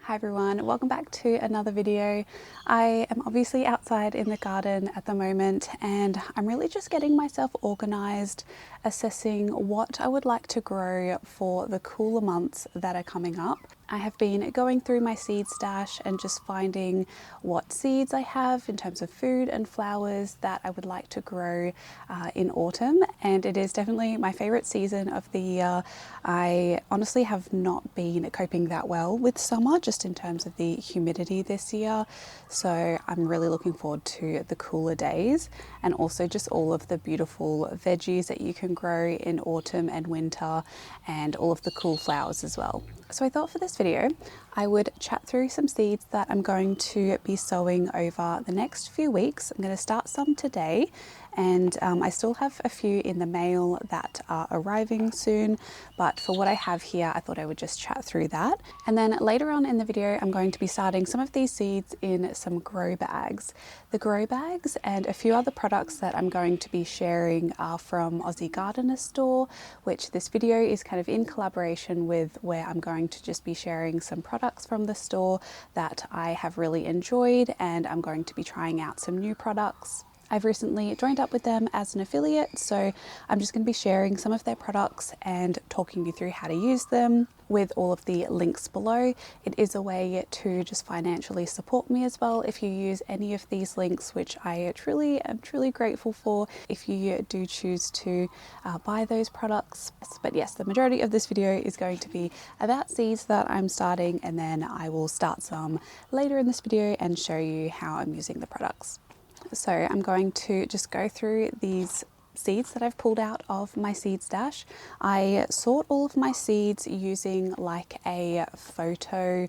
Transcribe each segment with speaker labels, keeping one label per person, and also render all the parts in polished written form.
Speaker 1: Hi everyone, welcome back to another video. I am obviously outside in the garden at the moment and I'm really just getting myself organized, assessing what I would like to grow for the cooler months that are coming up. I have been going through my seed stash and just finding what seeds I have in terms of food and flowers that I would like to grow in autumn, and it is definitely my favorite season of the year. I honestly have not been coping that well with summer just in terms of the humidity this year, so I'm really looking forward to the cooler days and also just all of the beautiful veggies that you can grow in autumn and winter and all of the cool flowers as well. So I thought for this video I would chat through some seeds that I'm going to be sowing over the next few weeks. I'm going to start some today, and I still have a few in the mail that are arriving soon, but for what I have here I thought I would just chat through that. And then later on in the video I'm going to be starting some of these seeds in some grow bags. The grow bags and a few other products that I'm going to be sharing are from Aussie Gardener Store, which this video is kind of in collaboration with, where I'm going to just be sharing some products from the store that I have really enjoyed, and I'm going to be trying out some new products. I've recently joined up with them as an affiliate, so I'm just going to be sharing some of their products and talking you through how to use them with all of the links below. It is a way to just financially support me as well if you use any of these links, which I am truly grateful for if you do choose to buy those products. But yes, the majority of this video is going to be about seeds that I'm starting, and then I will start some later in this video and show you how I'm using the products. So I'm going to just go through these seeds that I've pulled out of my seed stash. I sort all of my seeds using like a photo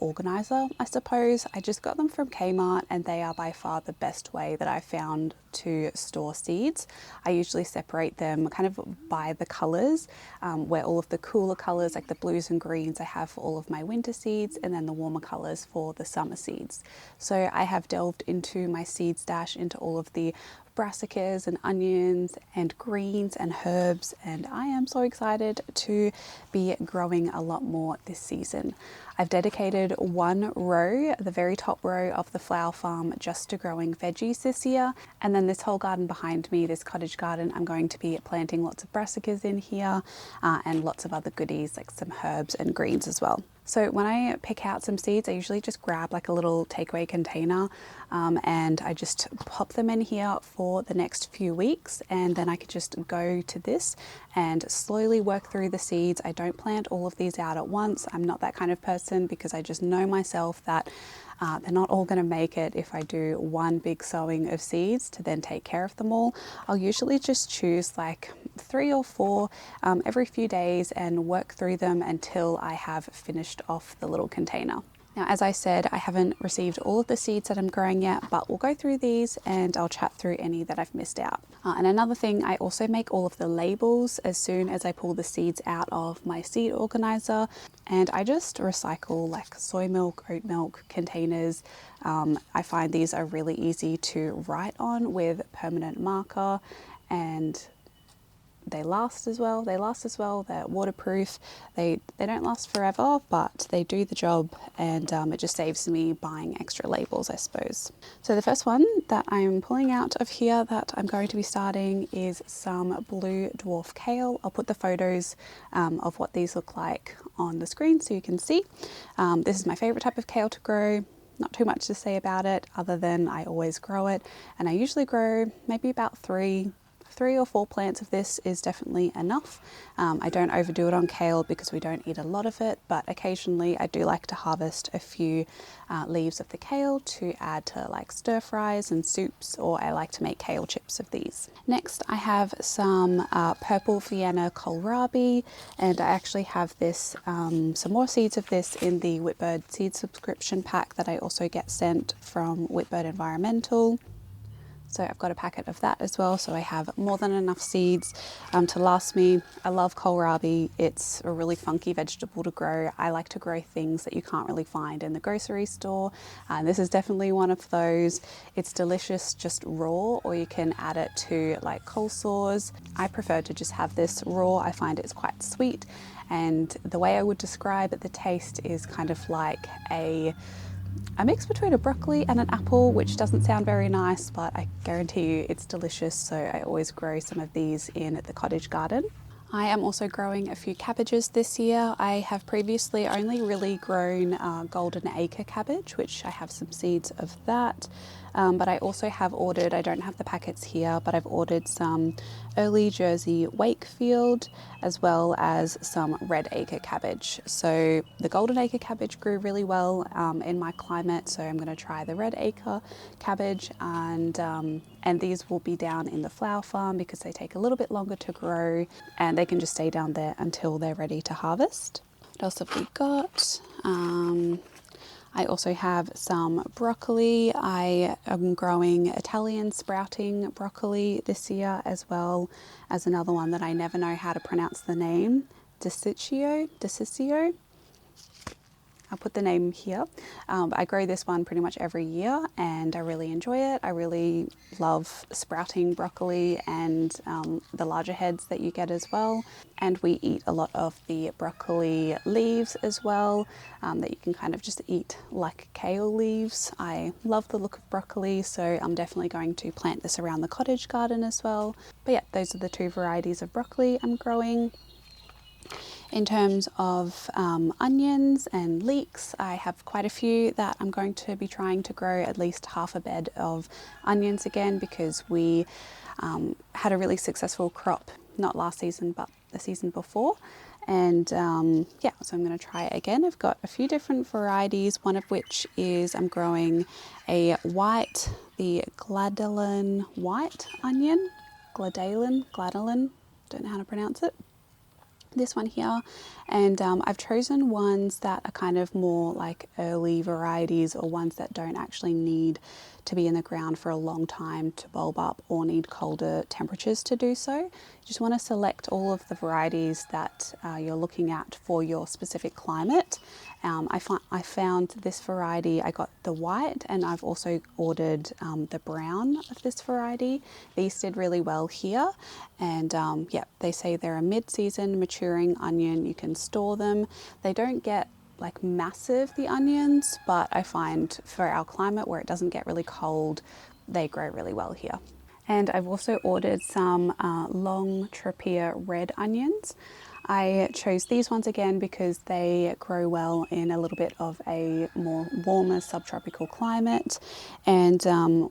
Speaker 1: organizer, I suppose. I just got them from Kmart and they are by far the best way that I found to store seeds. I usually separate them kind of by the colors, where all of the cooler colors like the blues and greens I have for all of my winter seeds, and then the warmer colors for the summer seeds. So I have delved into my seed stash, into all of the brassicas and onions and greens and herbs, and I am so excited to be growing a lot more this season. I've dedicated one row, the very top row of the flower farm, just to growing veggies this year, and then this whole garden behind me, this cottage garden, I'm going to be planting lots of brassicas in here and lots of other goodies like some herbs and greens as well. So when I pick out some seeds, I usually just grab like a little takeaway container and I just pop them in here for the next few weeks, and then I could just go to this and slowly work through the seeds. I don't plant all of these out at once. I'm not that kind of person because I just know myself that they're not all going to make it if I do one big sowing of seeds to then take care of them all. I'll usually just choose like 3 or 4 every few days and work through them until I have finished off the little container. Now, as I said, I haven't received all of the seeds that I'm growing yet, but we'll go through these and I'll chat through any that I've missed out. And another thing, I also make all of the labels as soon as I pull the seeds out of my seed organizer, and I just recycle like soy milk, oat milk containers. I find these are really easy to write on with permanent marker, and they last as well. They're waterproof. They don't last forever, but they do the job, and it just saves me buying extra labels, I suppose. So the first one that I'm pulling out of here that I'm going to be starting is some blue dwarf kale. I'll put the photos of what these look like on the screen so you can see. This is my favorite type of kale to grow. Not too much to say about it other than I always grow it, and I usually grow maybe about 3 or 4 plants of this is definitely enough. I don't overdo it on kale because we don't eat a lot of it, but occasionally I do like to harvest a few leaves of the kale to add to like stir fries and soups, or I like to make kale chips of these. Next I have some purple Vienna kohlrabi, and I actually have this some more seeds of this in the Whipbird seed subscription pack that I also get sent from Whipbird Environmental. So I've got a packet of that as well, so I have more than enough seeds to last me. I love kohlrabi. It's a really funky vegetable to grow. I like to grow things that you can't really find in the grocery store, and this is definitely one of those. It's delicious just raw, or you can add it to like coleslaws. I prefer to just have this raw. I find it's quite sweet, and the way I would describe it, the taste is kind of like a mix between a broccoli and an apple, which doesn't sound very nice, but I guarantee you it's delicious. So I always grow some of these in the cottage garden. I am also growing a few cabbages this year. I have previously only really grown golden acre cabbage, which I have some seeds of that. But I also have ordered, I don't have the packets here, but I've ordered some early Jersey Wakefield as well as some red acre cabbage. So the golden acre cabbage grew really well in my climate, so I'm going to try the red acre cabbage, and these will be down in the flower farm because they take a little bit longer to grow and they can just stay down there until they're ready to harvest. What else have we got? I also have some broccoli. I am growing Italian sprouting broccoli this year, as well as another one that I never know how to pronounce the name, Desicio. I'll put the name here. But I grow this one pretty much every year and I really enjoy it. I really love sprouting broccoli and the larger heads that you get as well. And we eat a lot of the broccoli leaves as well, that you can kind of just eat like kale leaves. I love the look of broccoli, so I'm definitely going to plant this around the cottage garden as well. But yeah, those are the two varieties of broccoli I'm growing. In terms of onions and leeks, I have quite a few that I'm going to be trying to grow at least half a bed of onions again, because we had a really successful crop, not last season, but the season before. And yeah, so I'm going to try it again. I've got a few different varieties, one of which is I'm growing the Gladalen white onion, Gladalen, don't know how to pronounce it. This one here, and I've chosen ones that are kind of more like early varieties, or ones that don't actually need to be in the ground for a long time to bulb up or need colder temperatures to do so. You just want to select all of the varieties that you're looking at for your specific climate. I found this variety, I got the white, and I've also ordered the brown of this variety. These did really well here, and yeah, they say they're a mid-season maturing onion. You can store them. They don't get like massive, the onions, but I find for our climate where it doesn't get really cold, they grow really well here. And I've also ordered some long Trapier red onions. I chose these ones again because they grow well in a little bit of a more warmer subtropical climate, and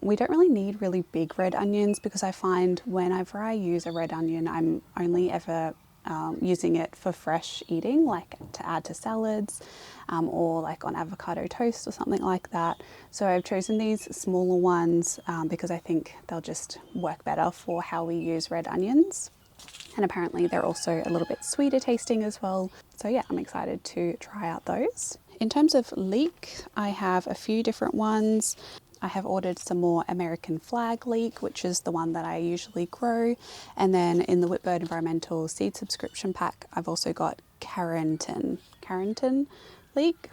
Speaker 1: we don't really need really big red onions, because I find whenever I use a red onion, I'm only ever using it for fresh eating, like to add to salads or like on avocado toast or something like that. So I've chosen these smaller ones because I think they'll just work better for how we use red onions. And apparently they're also a little bit sweeter tasting as well. So yeah, I'm excited to try out those. In terms of leek, I have a few different ones. I have ordered some more American flag leek, which is the one that I usually grow. And then in the Whipbird Environmental seed subscription pack, I've also got Carrington leek.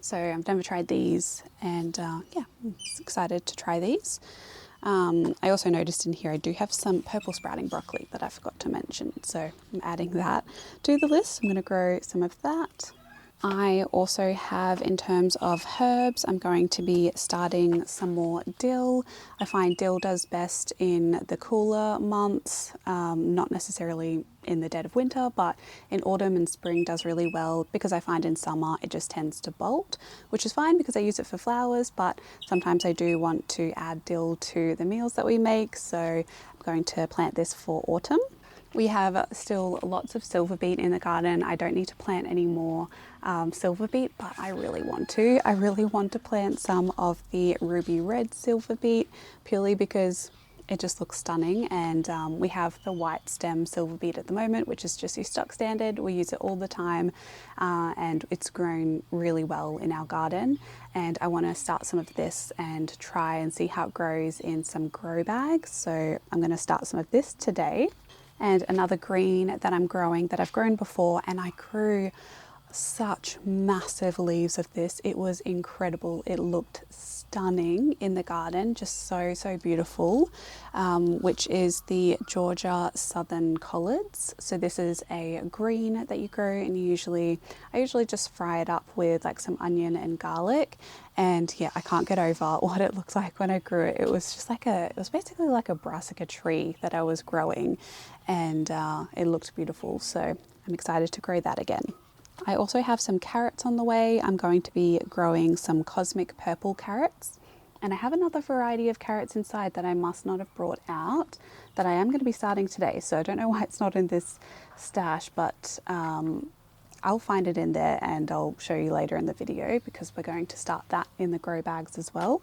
Speaker 1: So I've never tried these, and yeah, I'm excited to try these. I also noticed in here I do have some purple sprouting broccoli that I forgot to mention, so I'm adding that to the list. I'm going to grow some of that. I also have, in terms of herbs, I'm going to be starting some more dill. I find dill does best in the cooler months, not necessarily in the dead of winter, but in autumn and spring does really well, because I find in summer it just tends to bolt, which is fine because I use it for flowers, but sometimes I do want to add dill to the meals that we make, so I'm going to plant this for autumn. We have still lots of silver beet in the garden. I don't need to plant any more silver beet, but I really want to. I really want to plant some of the ruby red silver beet, purely because it just looks stunning. And we have the white stem silver beet at the moment, which is just your stock standard. We use it all the time, and it's grown really well in our garden. And I want to start some of this and try and see how it grows in some grow bags. So I'm going to start some of this today. And another green that I'm growing, that I've grown before, and I grew such massive leaves of this. It was incredible. It looked stunning in the garden, just so beautiful, which is the Georgia Southern Collards. So this is a green that you grow, and I usually just fry it up with like some onion and garlic. And yeah, I can't get over what it looked like when I grew it. It was just it was basically like a brassica tree that I was growing, and it looked beautiful. So I'm excited to grow that again. I also have some carrots on the way. I'm going to be growing some cosmic purple carrots, and I have another variety of carrots inside that I must not have brought out that I am going to be starting today. So I don't know why it's not in this stash, but I'll find it in there and I'll show you later in the video, because we're going to start that in the grow bags as well.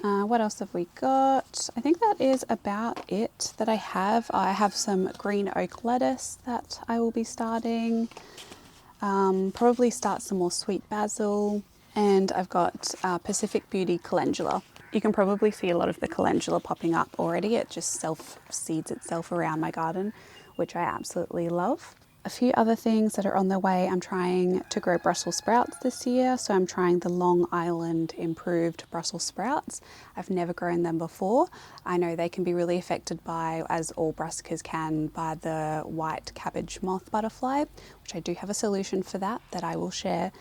Speaker 1: What else have we got? I think that is about it that I have. I have some green oak lettuce that I will be starting. Probably start some more sweet basil, and I've got Pacific Beauty calendula. You can probably see a lot of the calendula popping up already. It just self-seeds itself around my garden, which I absolutely love. A few other things that are on the way. I'm trying to grow Brussels sprouts this year, so I'm trying the Long Island improved Brussels sprouts. I've never grown them before. I know they can be really affected by, as all brassicas can, by the white cabbage moth butterfly, which I do have a solution for that I will share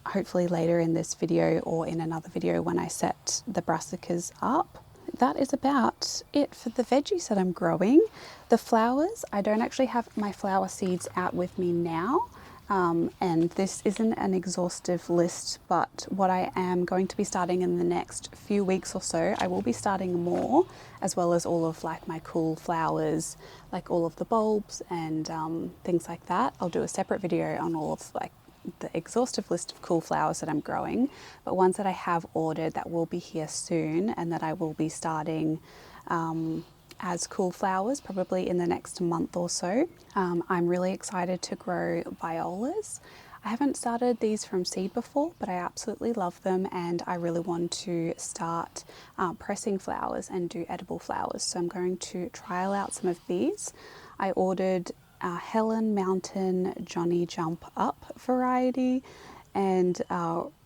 Speaker 1: hopefully later in this video or in another video when I set the brassicas up. That is about it for the veggies that I'm growing. The flowers, I don't actually have my flower seeds out with me now, and this isn't an exhaustive list, but what I am going to be starting in the next few weeks or so, I will be starting more, as well as all of like my cool flowers, like all of the bulbs and things like that. I'll do a separate video on all of like the exhaustive list of cool flowers that I'm growing, but ones that I have ordered that will be here soon and that I will be starting as cool flowers probably in the next month or so. I'm really excited to grow violas. I haven't started these from seed before, but I absolutely love them, and I really want to start pressing flowers and do edible flowers. So I'm going to trial out some of these. I ordered Helen Mountain Johnny Jump Up variety and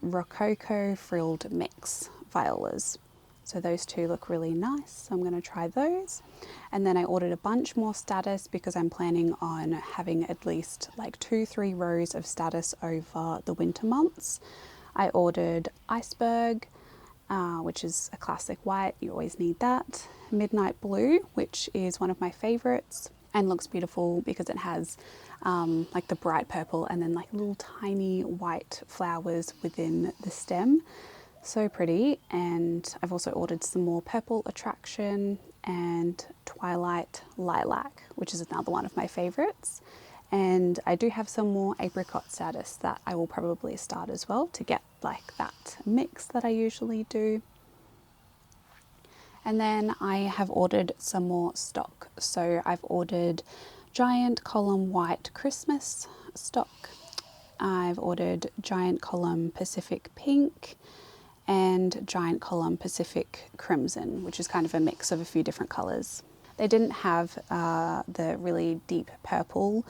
Speaker 1: Rococo Frilled Mix violas. So those two look really nice, so I'm going to try those. And then I ordered a bunch more status because I'm planning on having at least like 2-3 rows of status over the winter months. I ordered Iceberg, which is a classic white, you always need that. Midnight Blue, which is one of my favorites and looks beautiful because it has like the bright purple and then like little tiny white flowers within the stem. So pretty. And I've also ordered some more Purple Attraction and Twilight Lilac, which is another one of my favorites. And I do have some more Apricot status that I will probably start as well to get like that mix that I usually do. And then I have ordered some more stock. So I've ordered Giant Column White Christmas stock. I've ordered Giant Column Pacific Pink and Giant Column Pacific Crimson, which is kind of a mix of a few different colours. They didn't have the really deep purple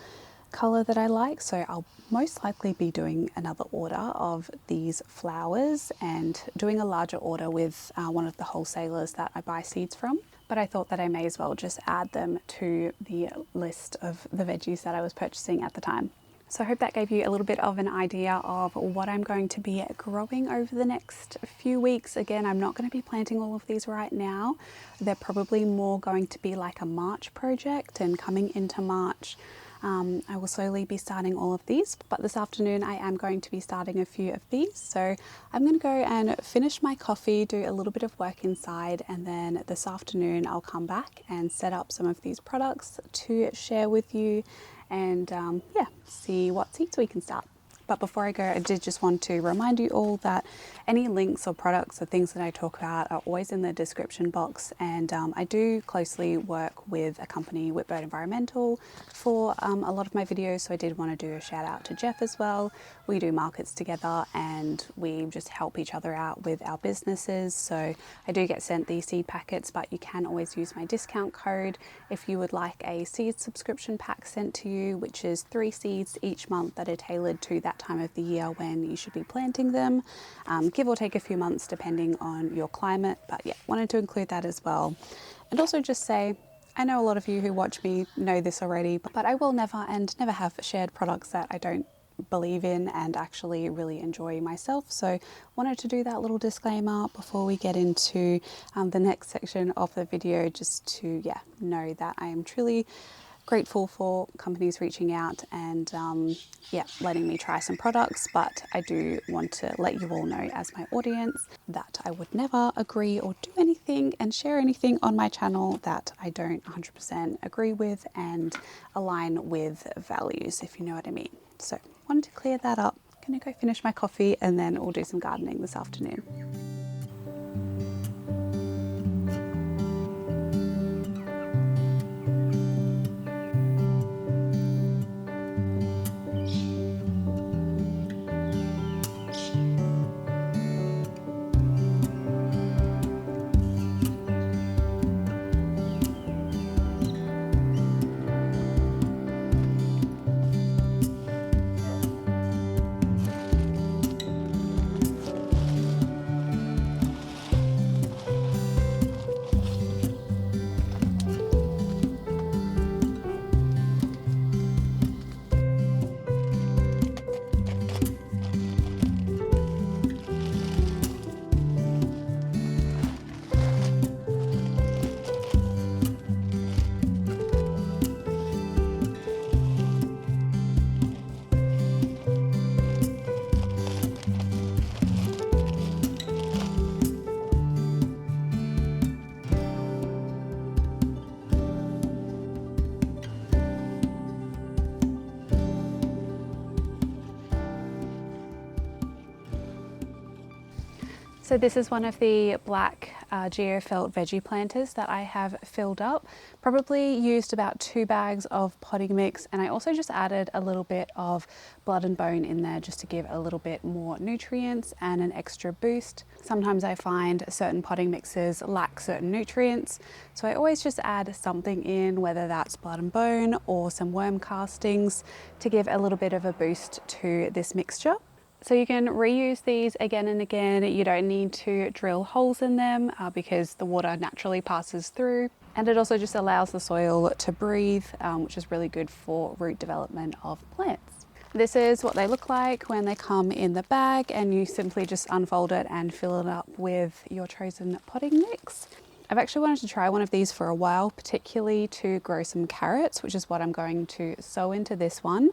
Speaker 1: colour that I like, so I'll most likely be doing another order of these flowers and doing a larger order with one of the wholesalers that I buy seeds from. But I thought that I may as well just add them to the list of the veggies that I was purchasing at the time. So I hope that gave you a little bit of an idea of what I'm going to be growing over the next few weeks. Again, I'm not going to be planting all of these right now. They're probably more going to be like a March project, and coming into March, I will slowly be starting all of these, but this afternoon I am going to be starting a few of these. So I'm going to go and finish my coffee, do a little bit of work inside, and then this afternoon I'll come back and set up some of these products to share with you and yeah, see what seeds we can start. But before I go, I did just want to remind you all that any links or products or things that I talk about are always in the description box. And I do closely work with a company, Whipbird Environmental, for a lot of my videos. So I did want to do a shout out to Jeff as well. We do markets together and we just help each other out with our businesses. So I do get sent these seed packets, but you can always use my discount code if you would like a seed subscription pack sent to you, which is 3 seeds each month that are tailored to that time of the year when you should be planting them, give or take a few months depending on your climate. But yeah, wanted to include that as well. And also just say, I know a lot of you who watch me know this already, but I will never have shared products that I don't believe in and actually really enjoy myself. So wanted to do that little disclaimer before we get into the next section of the video, just to know that I am truly grateful for companies reaching out and letting me try some products. But I do want to let you all know as my audience that I would never agree or do anything and share anything on my channel that I don't 100% agree with and align with values, if you know what I mean. So wanted to clear that up. Gonna go finish my coffee and then we'll do some gardening this afternoon. So this is one of the black geofelt veggie planters that I have filled up. Probably used about 2 bags of potting mix, and I also just added a little bit of blood and bone in there just to give a little bit more nutrients and an extra boost. Sometimes I find certain potting mixes lack certain nutrients, so I always just add something in, whether that's blood and bone or some worm castings, to give a little bit of a boost to this mixture. So you can reuse these again and again. You don't need to drill holes in them because the water naturally passes through. And it also just allows the soil to breathe, which is really good for root development of plants. This is what they look like when they come in the bag, and you simply just unfold it and fill it up with your chosen potting mix. I've actually wanted to try one of these for a while, particularly to grow some carrots, which is what I'm going to sow into this one.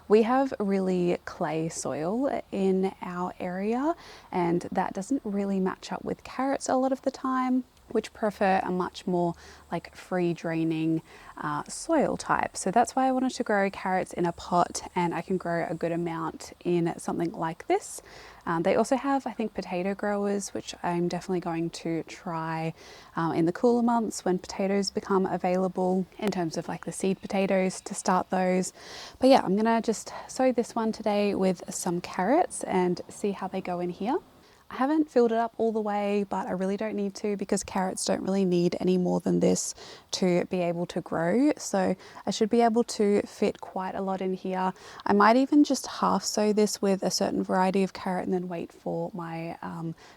Speaker 1: We have really clay soil in our area, and that doesn't really match up with carrots a lot of the time, which prefer a much more like free draining soil type. So that's why I wanted to grow carrots in a pot, and I can grow a good amount in something like this. They also have, I think, potato growers, which I'm definitely going to try in the cooler months when potatoes become available, in terms of like the seed potatoes to start those. But yeah, I'm gonna just sow this one today with some carrots and see how they go in here. I haven't filled it up all the way, but I really don't need to because carrots don't really need any more than this to be able to grow. So I should be able to fit quite a lot in here. I might even just half sow this with a certain variety of carrot and then wait for my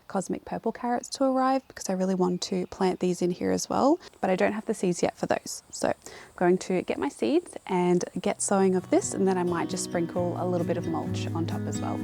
Speaker 1: cosmic purple carrots to arrive, because I really want to plant these in here as well. But I don't have the seeds yet for those. So I'm going to get my seeds and get sowing of this, and then I might just sprinkle a little bit of mulch on top as well.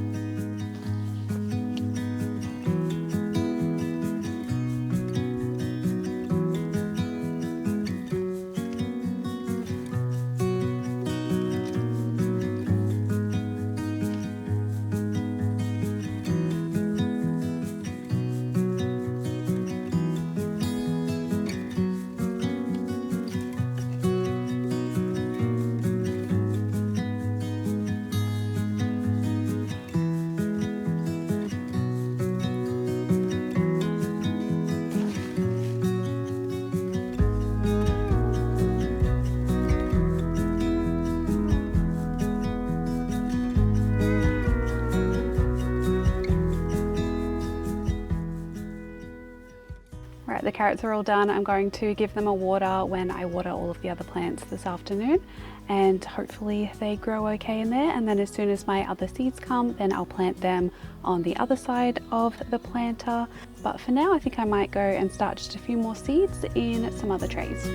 Speaker 1: the carrots are all done, I'm going to give them a water when I water all of the other plants this afternoon, and hopefully they grow okay in there. And then as soon as my other seeds come, then I'll plant them on the other side of the planter. But for now, I think I might go and start just a few more seeds in some other trays.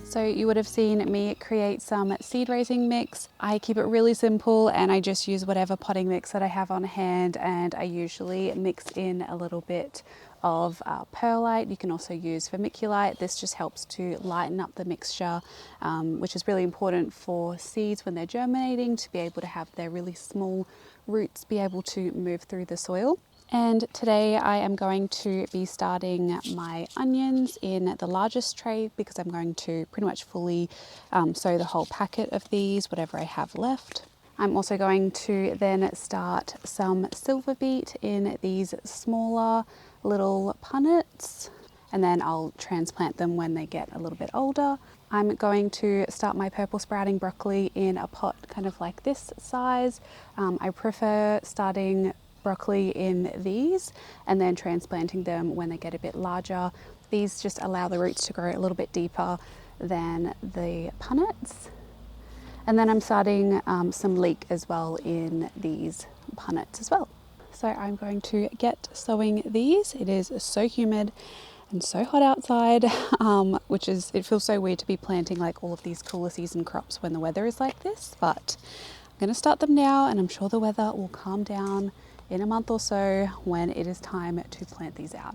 Speaker 1: So you would have seen me create some seed raising mix. I keep it really simple and I just use whatever potting mix that I have on hand, and I usually mix in a little bit of perlite. You can also use vermiculite. This just helps to lighten up the mixture, which is really important for seeds when they're germinating, to be able to have their really small roots be able to move through the soil. And today I am going to be starting my onions in the largest tray, because I'm going to pretty much fully sow the whole packet of these, whatever I have left. I'm also going to then start some silver beet in these smaller little punnets, and then I'll transplant them when they get a little bit older. I'm going to start my purple sprouting broccoli in a pot kind of like this size. I prefer starting broccoli in these and then transplanting them when they get a bit larger. These just allow the roots to grow a little bit deeper than the punnets. And then I'm starting some leek as well in these punnets as well. So I'm going to get sowing these. It is so humid and so hot outside, it feels so weird to be planting like all of these cooler season crops when the weather is like this, but I'm going to start them now, and I'm sure the weather will calm down in a month or so when it is time to plant these out.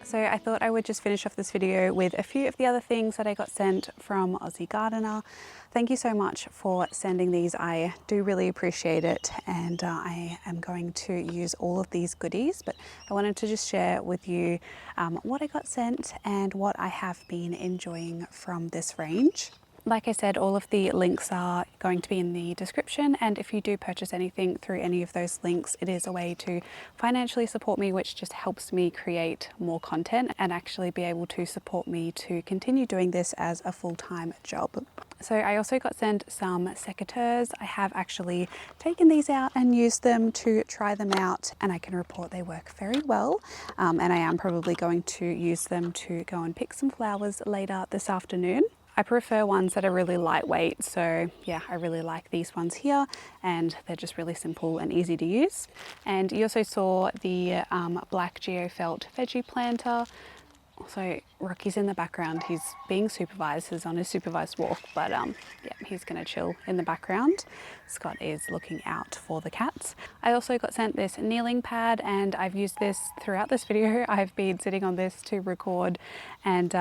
Speaker 1: So I thought I would just finish off this video with a few of the other things that I got sent from Aussie Gardener. Thank you so much for sending these. I do really appreciate it, and I am going to use all of these goodies, but I wanted to just share with you what I got sent and what I have been enjoying from this range. Like I said, all of the links are going to be in the description, and if you do purchase anything through any of those links, it is a way to financially support me, which just helps me create more content and actually be able to support me to continue doing this as a full-time job. So I also got sent some secateurs. I have actually taken these out and used them to try them out, and I can report they work very well. And I am probably going to use them to go and pick some flowers later this afternoon. I prefer ones that are really lightweight, so yeah, I really like these ones here, and they're just really simple and easy to use. And you also saw the black geofelt veggie planter. So Rocky's in the background, he's being supervised, he's on his supervised walk, but yeah, he's gonna chill in the background. Scott is looking out for the cats. I also got sent this kneeling pad, and I've used this throughout this video. I've been sitting on this to record and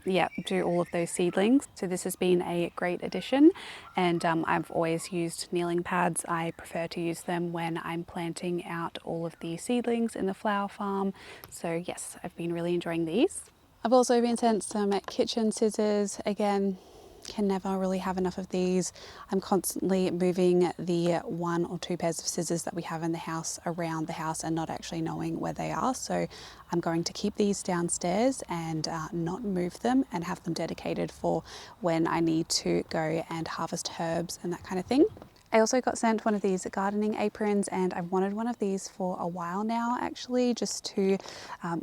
Speaker 1: yeah, do all of those seedlings. So this has been a great addition, and I've always used kneeling pads. I prefer to use them when I'm planting out all of the seedlings in the flower farm. So yes, I've been really enjoying these. I've also been sent some kitchen scissors. Again, can never really have enough of these. I'm constantly moving the 1 or 2 pairs of scissors that we have in the house around the house and not actually knowing where they are. So I'm going to keep these downstairs and not move them, and have them dedicated for when I need to go and harvest herbs and that kind of thing. I also got sent one of these gardening aprons, and I've wanted one of these for a while now actually, just to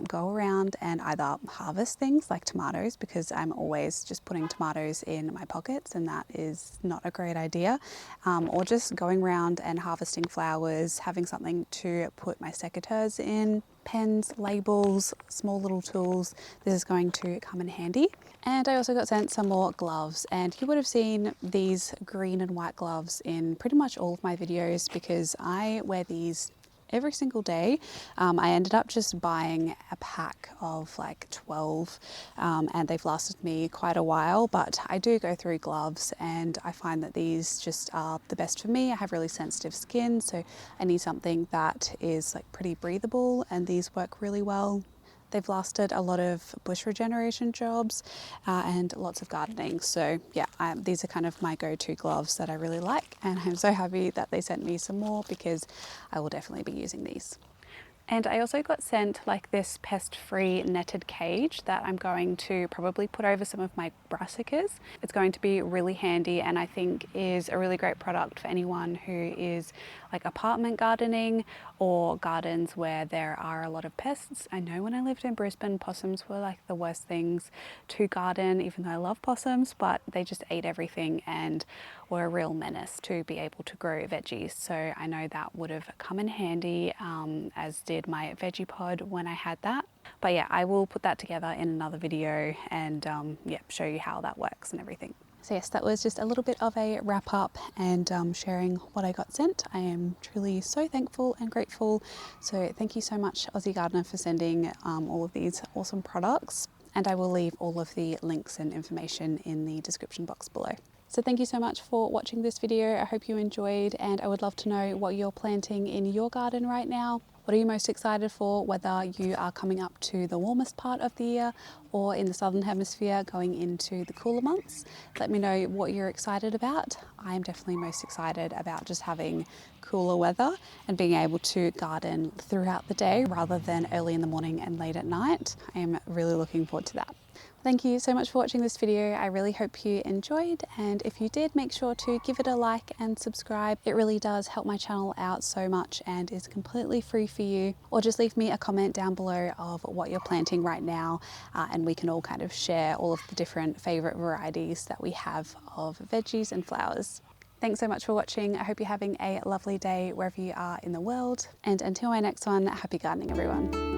Speaker 1: go around and either harvest things like tomatoes, because I'm always just putting tomatoes in my pockets and that is not a great idea, or just going around and harvesting flowers, having something to put my secateurs in, pens, labels, small little tools. This is going to come in handy. And I also got sent some more gloves, and you would have seen these green and white gloves in pretty much all of my videos because I wear these every single day. I ended up just buying a pack of like 12 and they've lasted me quite a while, but I do go through gloves and I find that these just are the best for me. I have really sensitive skin, so I need something that is like pretty breathable, and these work really well. They've lasted a lot of bush regeneration jobs and lots of gardening. So yeah, these are kind of my go-to gloves that I really like, and I'm so happy that they sent me some more because I will definitely be using these. And I also got sent like this pest-free netted cage that I'm going to probably put over some of my brassicas. It's going to be really handy, and I think is a really great product for anyone who is like apartment gardening or gardens where there are a lot of pests. I know when I lived in Brisbane, possums were like the worst things to garden, even though I love possums, but they just ate everything and were a real menace to be able to grow veggies. So I know that would have come in handy, as did my veggie pod when I had that. But yeah, I will put that together in another video and yeah, show you how that works and everything. So yes, that was just a little bit of a wrap up and sharing what I got sent. I am truly so thankful and grateful. So thank you so much, Aussie Gardener, for sending all of these awesome products. And I will leave all of the links and information in the description box below. So thank you so much for watching this video. I hope you enjoyed, and I would love to know what you're planting in your garden right now. What are you most excited for, whether you are coming up to the warmest part of the year or in the southern hemisphere going into the cooler months? Let me know what you're excited about. I am definitely most excited about just having cooler weather and being able to garden throughout the day rather than early in the morning and late at night. I am really looking forward to that. Thank you so much for watching this video. I really hope you enjoyed, and if you did, make sure to give it a like and subscribe. It really does help my channel out so much and is completely free for you. Or just leave me a comment down below of what you're planting right now, and we can all kind of share all of the different favourite varieties that we have of veggies and flowers. Thanks so much for watching. I hope you're having a lovely day wherever you are in the world, and until my next one, happy gardening everyone.